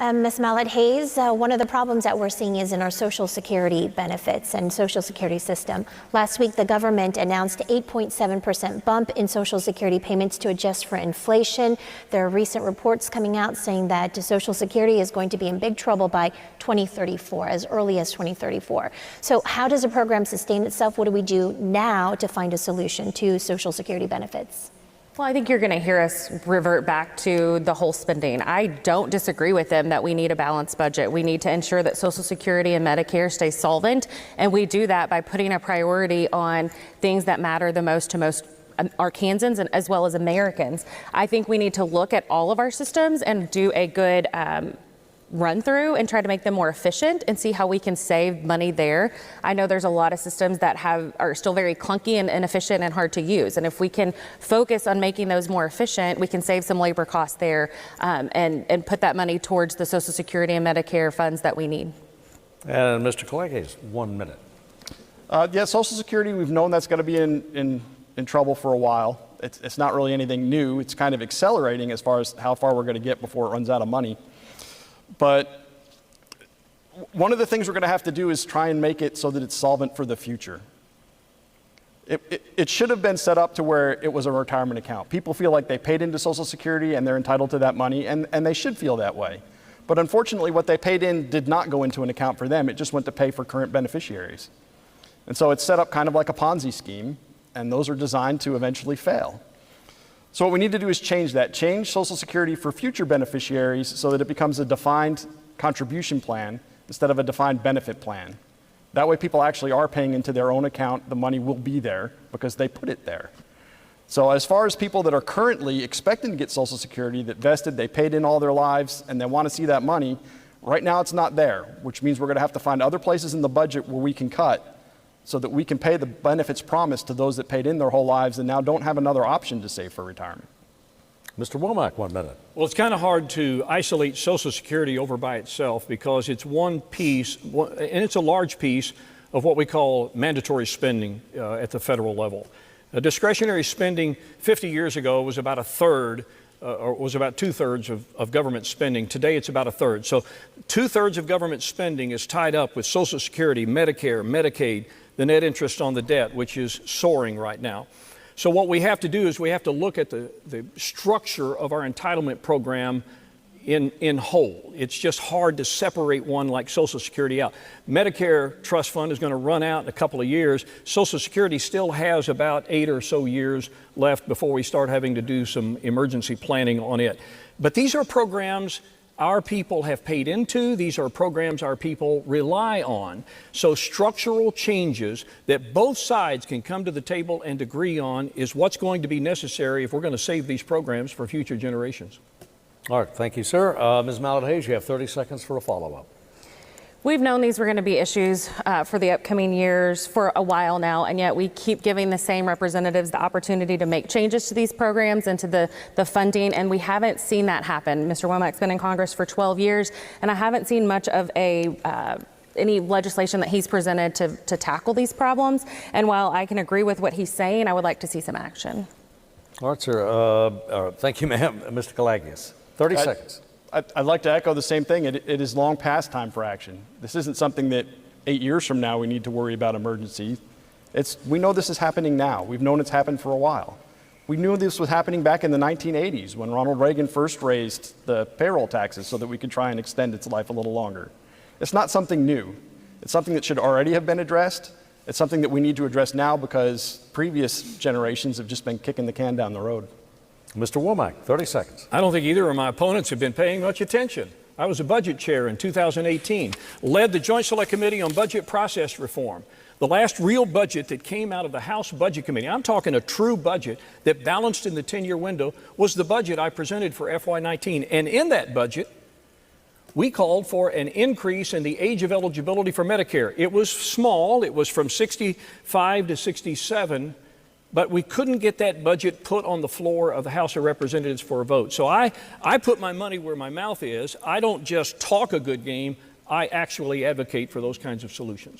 Ms. Mallett-Hayes, one of the problems that we're seeing is in our Social Security benefits and Social Security system. Last week, the government announced 8.7% bump in Social Security payments to adjust for inflation. There are recent reports coming out saying that Social Security is going to be in big trouble by 2034, as early as 2034. So how does a program sustain itself? What do we do now to find a solution to Social Security benefits? Well, I think you're going to hear us revert back to the whole spending. I don't disagree with them that we need a balanced budget. We need to ensure that Social Security and Medicare stay solvent, and we do that by putting a priority on things that matter the most to most Arkansans and as well as Americans. I think we need to look at all of our systems and do a good run through and try to make them more efficient and see how we can save money there. I know there's a lot of systems that are still very clunky and inefficient and hard to use. And if we can focus on making those more efficient, we can save some labor costs there and put that money towards the Social Security and Medicare funds that we need. And Mr. Kaleges, 1 minute. Yeah, Social Security, we've known that's going to be in trouble for a while. It's not really anything new. It's kind of accelerating as far as how far we're going to get before it runs out of money. But one of the things we're going to have to do is try and make it so that it's solvent for the future. It should have been set up to where it was a retirement account. People feel like they paid into Social Security and they're entitled to that money, and they should feel that way. But unfortunately, what they paid in did not go into an account for them. It just went to pay for current beneficiaries. And so it's set up kind of like a Ponzi scheme, and those are designed to eventually fail. So what we need to do is change that. Change Social Security for future beneficiaries so that it becomes a defined contribution plan instead of a defined benefit plan. That way people actually are paying into their own account. The money will be there because they put it there. So as far as people that are currently expecting to get Social Security that vested, they paid in all their lives, and they want to see that money, right now it's not there, which means we're going to have to find other places in the budget where we can cut so that we can pay the benefits promised to those that paid in their whole lives and now don't have another option to save for retirement. Mr. Womack, 1 minute. Well, it's kind of hard to isolate Social Security over by itself because it's one piece, and it's a large piece of what we call mandatory spending at the federal level. Discretionary spending 50 years ago was about a third, or was about 2/3 of government spending. Today it's about a third. So 2/3 of government spending is tied up with Social Security, Medicare, Medicaid, the net interest on the debt, which is soaring right now. So what we have to do is we have to look at the structure of our entitlement program in whole. It's just hard to separate one like Social Security out. Medicare trust fund is going to run out in a couple of years. Social Security still has about 8 or so years left before we start having to do some emergency planning on it. But these are programs our people have paid into. These are programs our people rely on. So structural changes that both sides can come to the table and agree on is what's going to be necessary if we're going to save these programs for future generations. All right, thank you, sir. Ms. Mallett-Hayes, you have 30 seconds for a follow-up. We've known these were going to be issues for the upcoming years for a while now, and yet we keep giving the same representatives the opportunity to make changes to these programs and to the funding, and we haven't seen that happen. Mr. Womack's been in Congress for 12 years, and I haven't seen much of any legislation that he's presented to tackle these problems. And while I can agree with what he's saying, I would like to see some action. All right, sir. Thank you, ma'am. Mr. Kaleges, 30 seconds. I'd like to echo the same thing. It is long past time for action. This isn't something that 8 years from now we need to worry about emergency. We know this is happening now. We've known it's happened for a while. We knew this was happening back in the 1980s when Ronald Reagan first raised the payroll taxes so that we could try and extend its life a little longer. It's not something new. It's something that should already have been addressed. It's something that we need to address now because previous generations have just been kicking the can down the road. Mr. Womack, 30 seconds. I don't think either of my opponents have been paying much attention. I was a budget chair in 2018, led the Joint Select Committee on Budget Process Reform. The last real budget that came out of the House Budget Committee, I'm talking a true budget that balanced in the 10-year window, was the budget I presented for FY19. And in that budget, we called for an increase in the age of eligibility for Medicare. It was small. It was from 65 to 67. But we couldn't get that budget put on the floor of the House of Representatives for a vote. So I put my money where my mouth is. I don't just talk a good game. I actually advocate for those kinds of solutions.